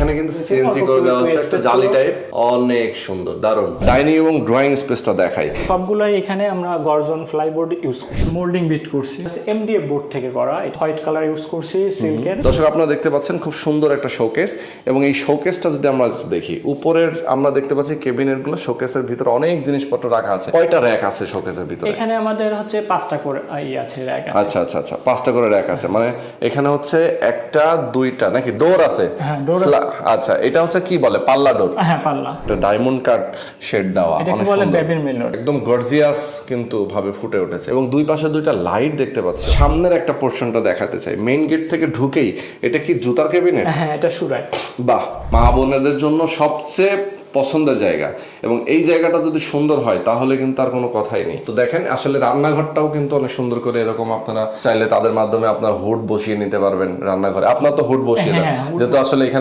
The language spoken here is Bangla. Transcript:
এখানে কিন্তু সিএনসি করে দেওয়া আছে, একটা জালি টাইপ, অনেক সুন্দর, দারুণ। ডাইনিং এবং ড্রয়িং স্পেসটা দেখাই। সবগুলাই এখানে আমরা গর্জন ফ্লাইবোর্ড ইউজ করছি, মোল্ডিং বিট করছি এমডিএফ বোর্ড থেকে করা, হোয়াইট কালার ইউজ করছি সিল্কের। দর্শক আপনারা দেখতে পাচ্ছেন খুব সুন্দর একটা শোকেস, এবং এই শোকেসটা যদি আমরা দেখি উপরের, আমরা দেখতে পাচ্ছি কেবিনেট গুলো, শোকেসের ভিতরে অনেক জিনিসপত্র রাখা আছে। কয়টা র‍্যাক আছে শোকেসের ভিতরে? এখানে আমাদের হচ্ছে 5টা করে আছে র‍্যাক আছে। আচ্ছা আচ্ছা আচ্ছা, 5টা করে র‍্যাক আছে, মানে এখানে হচ্ছে একটা দুইটা নাকি ডোর আছে? হ্যাঁ, ডোর। আচ্ছা, এটা হচ্ছে কি বলে, পাল্লা ডোর? হ্যাঁ, পাল্লা। এটা ডায়মন্ড কাট শেড দেওয়া, এটাকে বলে বেবির মিলর। একদম গর্জিয়াস কিন্তু ভাবে ফুটে উঠেছে, এবং দুই পাশে দুইটা লাইট দেখতে পাচ্ছি। সামনের একটা পোরশনটা দেখাতে চাই, মেইন গেট থেকে ঢুকেই এটা কি জুতার কেবিনেট? হ্যাঁ, এটা সুরাই। বাহ, মা বোনেদের জন্য সবচেয়ে পছন্দের জায়গা, এবং এই জায়গাটা যদি সুন্দর হয় তাহলে কিন্তু আর কোনো কথাই নেই। তো দেখেন আসলে রান্নাঘরটাও কিন্তু অনেক সুন্দর করে, এরকম আপনারা চাইলে তাদের মাধ্যমে আপনার হুড বসিয়ে নিতে পারবেন রান্নাঘরে। আপনার তো হুড বসিয়ে দেন, যেহেতু আসলে এখানে